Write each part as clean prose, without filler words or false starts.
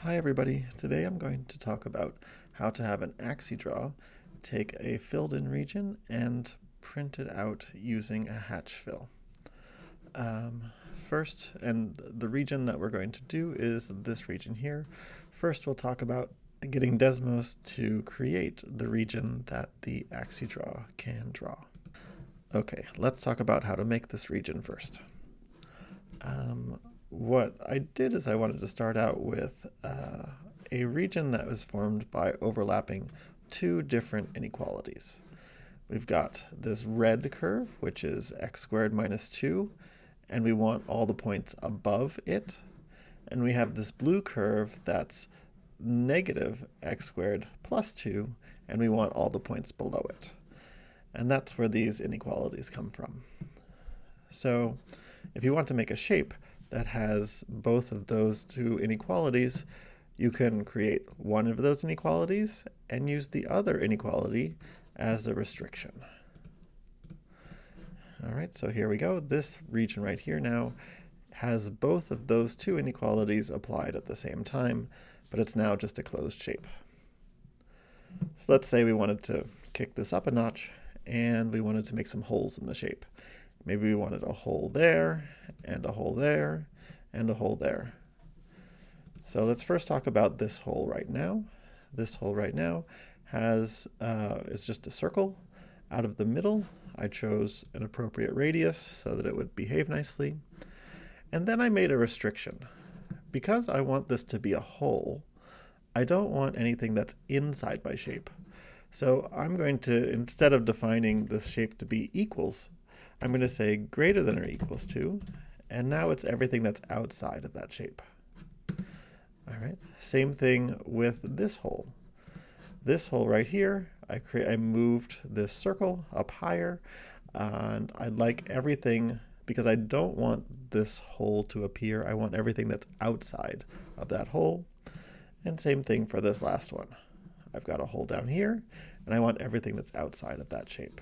Hi everybody, today I'm going to talk about how to have an AxiDraw take a filled in region and print it out using a hatch fill. First, and the region that we're going to do is this region here. First we'll talk about getting Desmos to create the region that the AxiDraw can draw. Okay, let's talk about how to make this region first. What I did is I wanted to start out with a region that was formed by overlapping two different inequalities. We've got this red curve, which is x squared minus 2, and we want all the points above it. And we have this blue curve that's negative x squared plus 2, and we want all the points below it. And that's where these inequalities come from. So if you want to make a shape that has both of those two inequalities, you can create one of those inequalities and use the other inequality as a restriction. All right, so here we go. This region right here now has both of those two inequalities applied at the same time, but it's now just a closed shape. So let's say we wanted to kick this up a notch and we wanted to make some holes in the shape. Maybe we wanted a hole there, and a hole there, and a hole there. So let's first talk about this hole right now. This hole right now is just a circle. Out of the middle, I chose an appropriate radius so that it would behave nicely. And then I made a restriction. Because I want this to be a hole, I don't want anything that's inside my shape. So I'm going to, instead of defining this shape to be equals, I'm going to say greater than or equals to, and now it's everything that's outside of that shape. All right, same thing with this hole. This hole right here, I moved this circle up higher, and I'd like everything, because I don't want this hole to appear, I want everything that's outside of that hole. And same thing for this last one. I've got a hole down here, and I want everything that's outside of that shape.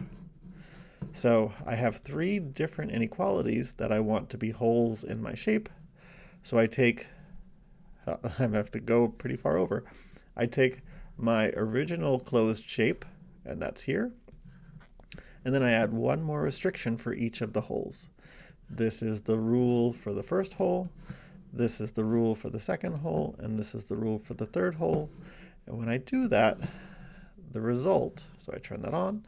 So I have three different inequalities that I want to be holes in my shape. So I have to go pretty far over. I take my original closed shape, and that's here. And then I add one more restriction for each of the holes. This is the rule for the first hole. This is the rule for the second hole, and this is the rule for the third hole. And when I do that, the result, so I turn that on,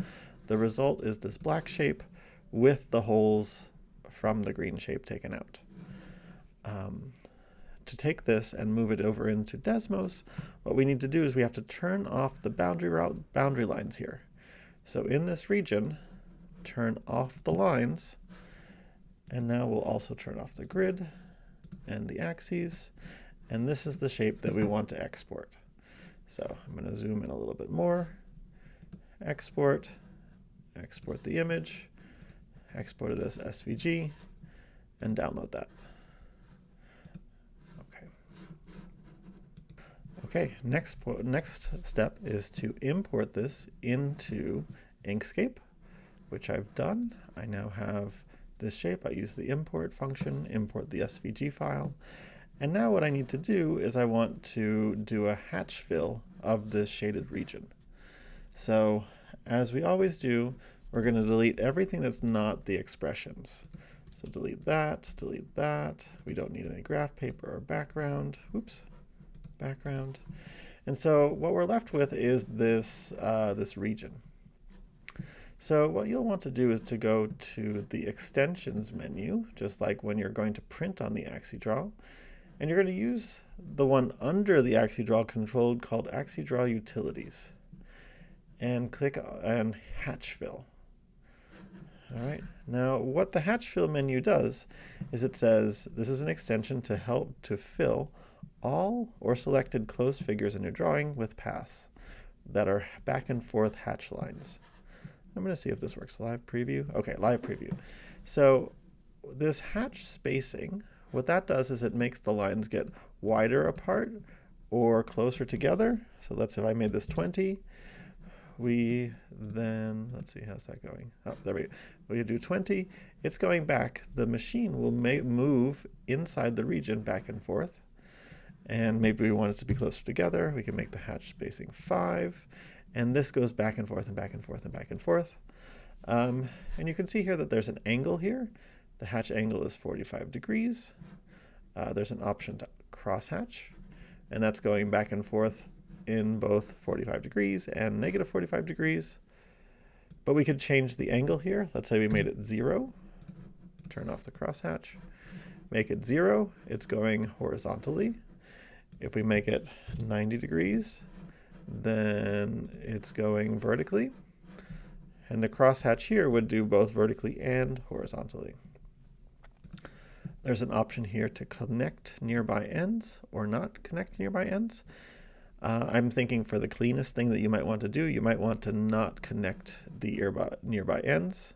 the result is this black shape with the holes from the green shape taken out. To take this and move it over into Desmos, what we need to do is we have to turn off the boundary lines here. So in this region, turn off the lines, and now we'll also turn off the grid and the axes, and this is the shape that we want to export. So I'm going to zoom in a little bit more, export the image, export it as SVG, and download that. Okay, next step is to import this into Inkscape, which I've done. I now have this shape. I use the import function, import the SVG file. And now what I need to do is I want to do a hatch fill of this shaded region. So as we always do, we're going to delete everything that's not the expressions. So delete that, delete that. We don't need any graph paper or background. Oops. Background. And so what we're left with is this, this region. So what you'll want to do is to go to the extensions menu, just like when you're going to print on the AxiDraw, and you're going to use the one under the AxiDraw control called AxiDraw Utilities, and click on Hatch Fill. All right, now what the Hatch Fill menu does is it says this is an extension to help to fill all or selected closed figures in your drawing with paths that are back and forth hatch lines. I'm going to see if this works. Live preview. Okay, live preview. So this hatch spacing, what that does is it makes the lines get wider apart or closer together. So let's say if I made this 20, let's see, how's that going? Oh, there we go. We do 20. It's going back. The machine will move inside the region back and forth. And maybe we want it to be closer together. We can make the hatch spacing 5. And this goes back and forth and back and forth and back and forth. And you can see here that there's an angle here. The hatch angle is 45 degrees. There's an option to crosshatch, and that's going back and forth in both 45 degrees and negative 45 degrees. But we could change the angle here. Let's say we made it 0. Turn off the crosshatch. Make it 0. It's going horizontally. If we make it 90 degrees, then it's going vertically. And the crosshatch here would do both vertically and horizontally. There's an option here to connect nearby ends or not connect nearby ends. I'm thinking for the cleanest thing that you might want to do, you might want to not connect the nearby ends.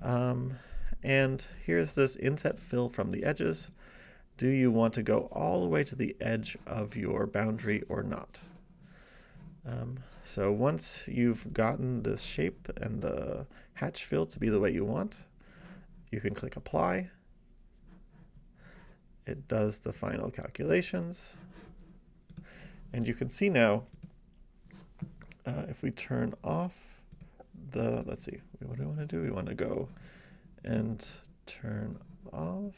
And here's this inset fill from the edges. Do you want to go all the way to the edge of your boundary or not? So once you've gotten this shape and the hatch fill to be the way you want, you can click Apply. It does the final calculations. And you can see now, if we turn off the, let's see, what do we want to do? We want to go and turn off.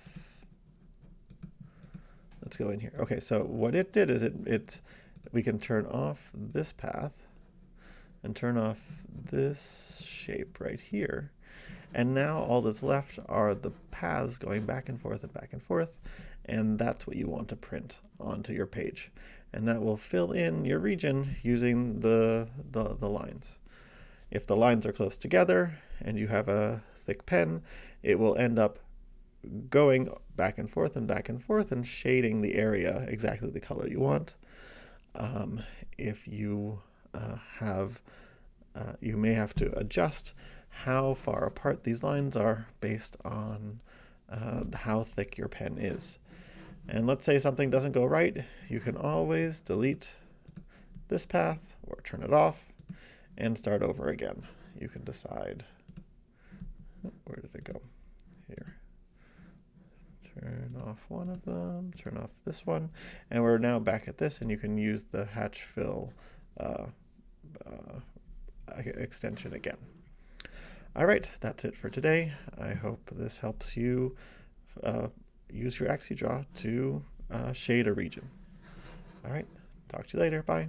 Let's go in here. Okay, so what it did is we can turn off this path and turn off this shape right here. And now all that's left are the paths going back and forth and back and forth. And that's what you want to print onto your page. And that will fill in your region using the lines. If the lines are close together and you have a thick pen, it will end up going back and forth and shading the area exactly the color you want. If you you may have to adjust how far apart these lines are based on how thick your pen is. And let's say something doesn't go right, you can always delete this path or turn it off and start over again. You can decide, where did it go? Here. Turn off one of them, turn off this one, and we're now back at this, and you can use the hatch fill extension again. All right, that's it for today. I hope this helps you use your AxiDraw to shade a region. All right, talk to you later. Bye.